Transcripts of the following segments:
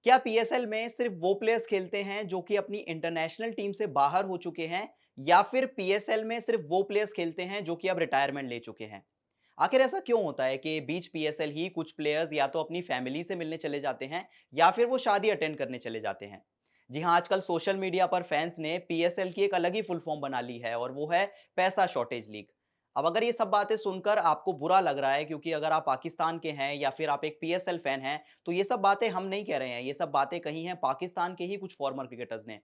क्या पीएसएल में सिर्फ वो प्लेयर्स खेलते हैं जो कि अपनी इंटरनेशनल टीम से बाहर हो चुके हैं या फिर पीएसएल में सिर्फ वो प्लेयर्स खेलते हैं जो कि अब रिटायरमेंट ले चुके हैं? आखिर ऐसा क्यों होता है कि बीच पीएसएल ही कुछ प्लेयर्स या तो अपनी फैमिली से मिलने चले जाते हैं या फिर वो शादी अटेंड करने चले जाते हैं? जी हाँ, आजकल सोशल मीडिया पर फैंस ने पीएसएल की एक अलग ही फुल फॉर्म बना ली है और वो है पैसा शॉर्टेज लीग। अब अगर ये सब बातें सुनकर आपको बुरा लग रहा है क्योंकि अगर आप पाकिस्तान के हैं या फिर आप एक पीएसएल फैन हैं, तो ये सब बातें हम नहीं कह रहे हैं, ये सब बातें कही हैं पाकिस्तान के ही कुछ फॉर्मर क्रिकेटर्स ने।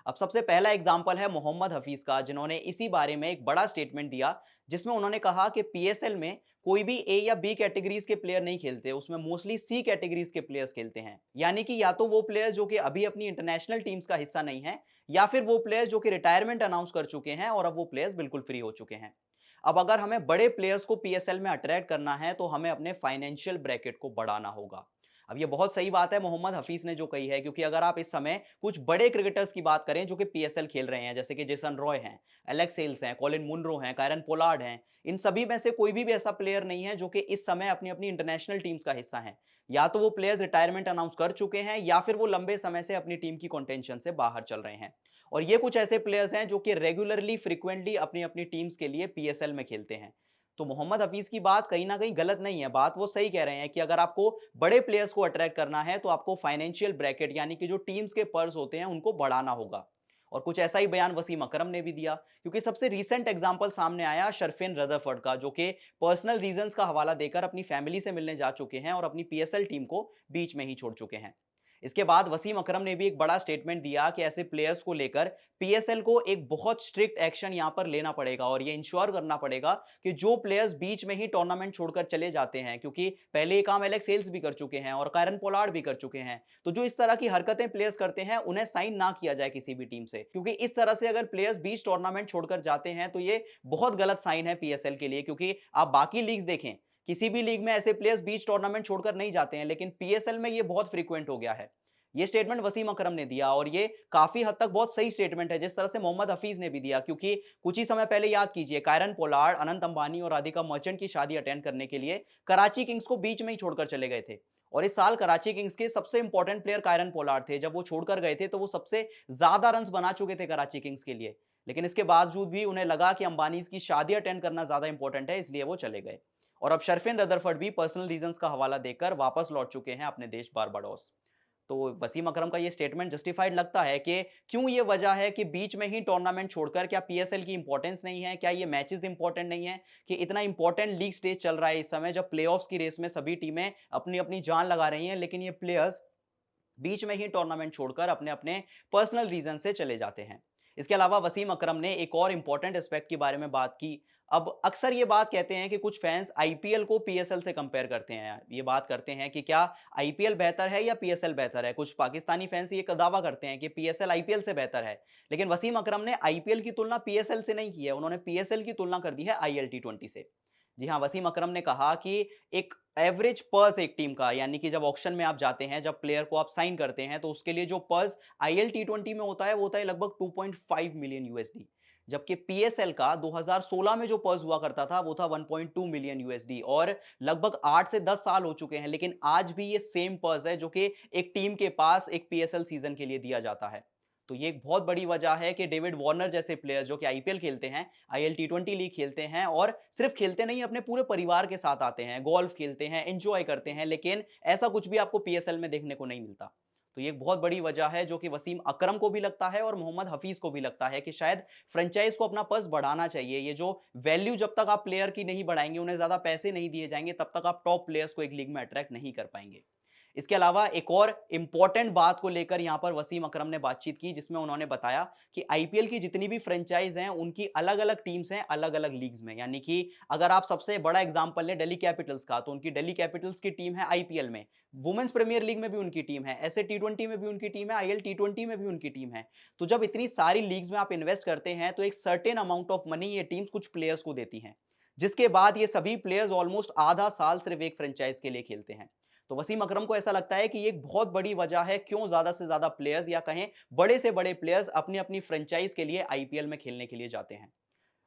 अब सबसे पहला एग्जाम्पल है मोहम्मद हफीज का, जिन्होंने इसी बारे में एक बड़ा स्टेटमेंट दिया, जिसमें उन्होंने कहा कि पीएसएल में कोई भी ए या बी कैटेगरीज के प्लेयर नहीं खेलते, उसमें मोस्टली सी कैटेगरीज के प्लेयर्स खेलते हैं। यानी कि या तो वो प्लेयर्स जो कि अभी अपनी इंटरनेशनल टीम्स का हिस्सा नहीं है, या फिर वो प्लेयर्स जो कि रिटायरमेंट अनाउंस कर चुके हैं और अब वो प्लेयर्स बिल्कुल फ्री हो चुके हैं। अब अगर हमें बड़े प्लेयर्स को पीएसएल में अट्रैक्ट करना है तो हमें अपने फाइनेंशियल ब्रैकेट को बढ़ाना होगा। अब ये बहुत सही बात है मोहम्मद हफीज ने जो कही है, क्योंकि अगर आप इस समय कुछ बड़े क्रिकेटर्स की बात करें जो कि पीएसएल खेल रहे हैं, जैसे कि जेसन रॉय हैं, एलेक्स हेल्स हैं, कॉलिन मुनरो हैं, कायरन पोलार्ड हैं, इन सभी में से कोई भी ऐसा प्लेयर नहीं है जो कि इस समय अपनी अपनी इंटरनेशनल टीम्स का हिस्सा हैं। या तो वो प्लेयर्स रिटायरमेंट अनाउंस कर चुके हैं या फिर वो लंबे समय से अपनी टीम की कंटेंशन से बाहर चल रहे हैं। और ये कुछ ऐसे प्लेयर्स हैं जो कि रेगुलरली फ्रीक्वेंटली अपनी अपनी टीम्स के लिए पीएसएल में खेलते हैं। तो मोहम्मद हफीज की बात कहीं ना कहीं गलत नहीं है, बात वो सही कह रहे हैं कि अगर आपको बड़े प्लेयर्स को अट्रैक्ट करना है तो आपको फाइनेंशियल ब्रैकेट यानी कि जो टीम्स के पर्स होते हैं उनको बढ़ाना होगा। और कुछ ऐसा ही बयान वसीम अकरम ने भी दिया, क्योंकि सबसे रीसेंट एग्जांपल सामने आया शर्फिन रदरफोर्ड का, जो कि पर्सनल रीजंस का हवाला देकर अपनी फैमिली से मिलने जा चुके हैं और अपनी पीएसएल टीम को बीच में ही छोड़ चुके हैं। इसके बाद वसीम अकरम ने भी एक बड़ा स्टेटमेंट दिया कि ऐसे प्लेयर्स को लेकर पीएसएल को एक बहुत स्ट्रिक्ट एक्शन यहां पर लेना पड़ेगा और ये इंश्योर करना पड़ेगा कि जो प्लेयर्स बीच में ही टूर्नामेंट छोड़कर चले जाते हैं, क्योंकि पहले ये काम एलेक्स हेल्स भी कर चुके हैं और कायरन पोलार्ड भी कर चुके हैं, तो जो इस तरह की हरकतें प्लेयर्स करते हैं उन्हें साइन ना किया जाए किसी भी टीम से, क्योंकि इस तरह से अगर प्लेयर्स बीच टूर्नामेंट छोड़कर जाते हैं तो ये बहुत गलत साइन है पीएसएल के लिए। क्योंकि आप बाकी लीग्स देखें, किसी भी लीग में ऐसे प्लेयर्स बीच टूर्नामेंट छोड़कर नहीं जाते हैं, लेकिन पीएसएल में ये बहुत फ्रीक्वेंट हो गया है। ये स्टेटमेंट वसीम अकरम ने दिया और ये काफी हद तक बहुत सही स्टेटमेंट है, जिस तरह से मोहम्मद हफीज ने भी दिया, क्योंकि कुछ ही समय पहले याद कीजिए कायरन पोलार्ड, अनंत अंबानी और राधिका मर्चेंट की शादी अटेंड करने के लिए कराची किंग्स को बीच में ही छोड़कर चले गए थे। और इस साल कराची किंग्स के सबसे इंपॉर्टेंट प्लेयर कायरन पोलार्ड थे। जब वो छोड़कर गए थे तो वो सबसे ज्यादा रन बना चुके थे कराची किंग्स के लिए, लेकिन इसके बावजूद भी उन्हें लगा कि अंबानी की शादी अटेंड करना ज्यादा इंपॉर्टेंट है, इसलिए वो चले गए। और अब शर्फिन रदरफर्ड भी पर्सनल रीजंस का हवाला देकर वापस लौट चुके हैं अपने देश बारबाडोस। तो वसीम अकरम का ये स्टेटमेंट जस्टिफाइड लगता है कि क्यों ये वजह है कि बीच में ही टूर्नामेंट छोड़कर, क्या पीएसएल की इंपॉर्टेंस नहीं है, क्या ये मैचेस इंपॉर्टेंट नहीं है कि इतना इंपॉर्टेंट लीग स्टेज चल रहा है इस समय जब प्लेऑफ्स की रेस में सभी टीमें अपनी अपनी जान लगा रही हैं, लेकिन ये प्लेयर्स बीच में ही टूर्नामेंट छोड़कर अपने अपने पर्सनल रीजन से चले जाते हैं। इसके अलावा वसीम अकरम ने एक और इंपॉर्टेंट एस्पेक्ट के बारे में बात की। अब अक्सर ये बात कहते हैं कि कुछ फैंस आईपीएल को पीएसएल से कंपेयर करते हैं, ये बात करते हैं कि क्या आईपीएल बेहतर है या पीएसएल बेहतर है। कुछ पाकिस्तानी फैंस ये दावा करते हैं कि पीएसएल आईपीएल से बेहतर है, लेकिन वसीम अकरम ने आईपीएल की तुलना पीएसएल से नहीं की है, उन्होंने पीएसएल की तुलना कर दी है आईएल टी20 से। जी हाँ, वसीम अकरम ने कहा कि एक एवरेज पर्स एक टीम का, यानी कि जब ऑक्शन में आप जाते हैं, जब प्लेयर को आप साइन करते हैं, तो उसके लिए जो पर्स आईएल टी20 में होता है वो होता है लगभग 2.5 मिलियन यूएसडी, जबकि पीएसएल का 2016 में जो पर्स हुआ करता था वो था 1.2 मिलियन यूएसडी। और लगभग 8 से 10 साल हो चुके हैं, लेकिन आज भी ये सेम पर्स है जो कि एक टीम के पास एक पीएसएल सीजन के लिए दिया जाता है। तो ये एक बहुत बड़ी वजह है कि डेविड वार्नर जैसे प्लेयर जो कि आईपीएल खेलते हैं, आईएल टी20 लीग खेलते हैं, और सिर्फ खेलते नहीं, अपने पूरे परिवार के साथ आते हैं, गोल्फ खेलते हैं, एंजॉय करते हैं, लेकिन ऐसा कुछ भी आपको पीएसएल में देखने को नहीं मिलता। तो ये एक बहुत बड़ी वजह है जो कि वसीम अकरम को भी लगता है और मोहम्मद हफीज को भी लगता है कि शायद फ्रेंचाइज को अपना पर्स बढ़ाना चाहिए। ये जो वैल्यू जब तक आप प्लेयर की नहीं बढ़ाएंगे, उन्हें ज्यादा पैसे नहीं दिए जाएंगे, तब तक आप टॉप प्लेयर्स को एक लीग में अट्रैक्ट नहीं कर पाएंगे। इसके अलावा एक और इंपॉर्टेंट बात को लेकर यहां पर वसीम अकरम ने बातचीत की, जिसमें उन्होंने बताया कि आईपीएल की जितनी भी फ्रेंचाइज हैं उनकी अलग-अलग टीम्स हैं अलग-अलग लीग्स में। यानी कि अगर आप सबसे बड़ा एग्जांपल लें दिल्ली कैपिटल्स का, तो उनकी दिल्ली कैपिटल्स की टीम है आईपीएल में, वुमेन्स प्रीमियर लीग में भी उनकी टीम है, ऐसे टी20 में भी उनकी टीम है, आईएल टी20 में भी उनकी टीम है। तो जब इतनी सारी लीग्स में आप इन्वेस्ट करते हैं तो एक सर्टेन अमाउंट ऑफ मनी ये टीम्स कुछ प्लेयर्स को देती हैं, जिसके बाद ये सभी प्लेयर्स ऑलमोस्ट आधा साल सिर्फ एक फ्रेंचाइज के लिए खेलते हैं। तो वसीम अकरम को ऐसा लगता है कि ये एक बहुत बड़ी वजह है क्यों ज्यादा से ज्यादा प्लेयर्स, या कहें बड़े से बड़े प्लेयर्स, अपनी अपनी फ्रेंचाइज के लिए आईपीएल में खेलने के लिए जाते हैं।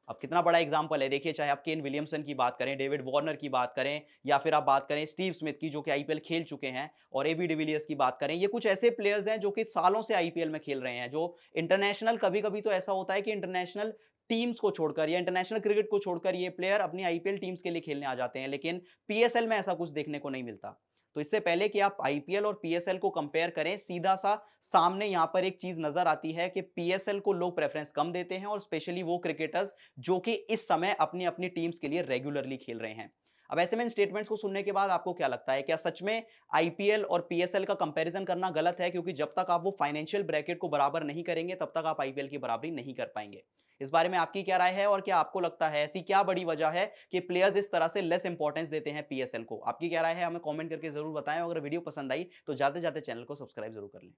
अब कितना बड़ा एग्जाम्पल है, देखिए चाहे आप केन विलियमसन की बात करें, डेविड वार्नर की बात करें या फिर आप बात करें स्टीव स्मिथ की जो कि आईपीएल खेल चुके हैं और एबी डिविलियर्स की बात करें, ये कुछ ऐसे प्लेयर्स हैं जो कि सालों से आईपीएल में खेल रहे हैं, जो इंटरनेशनल कभी-कभी तो ऐसा होता है कि इंटरनेशनल टीम्स को छोड़कर या इंटरनेशनल क्रिकेट को छोड़कर ये प्लेयर अपनी आईपीएल टीम्स के लिए खेलने आ जाते हैं, लेकिन पीएसएल में ऐसा कुछ देखने को नहीं मिलता। तो इससे पहले कि आप आईपीएल और पीएसएल को कंपेयर करें, सीधा-सा सामने यहाँ पर एक चीज़ नज़र आती है कि पीएसएल को लोग प्रेफ़रेंस कम देते हैं और स्पेशली वो क्रिकेटर्स जो कि इस समय अपनी-अपनी टीम्स के लिए रेगुलरली खेल रहे हैं। अब ऐसे में इन स्टेटमेंट्स को सुनने के बाद आपको क्या लगता है? क्या सच में आईपीएल और पीएसएल का कंपैरिज़न करना गलत है? क्योंकि जब तक आप वो फाइनेंशियल ब्रैकेट को बराबर नहीं करेंगे, तब तक आप आईपीएल की बराबरी नहीं कर पाएँगे। इस बारे में आपकी क्या राय है और क्या आपको लगता है ऐसी क्या बड़ी वजह है कि प्लेयर्स इस तरह से लेस इंपॉर्टेंस देते हैं पीएसएल को? आपकी क्या राय है? हमें कमेंट करके ज़रूर बताएँ और अगर वीडियो पसंद आई तो जाते-जाते चैनल को सब्सक्राइब ज़रूर कर लें।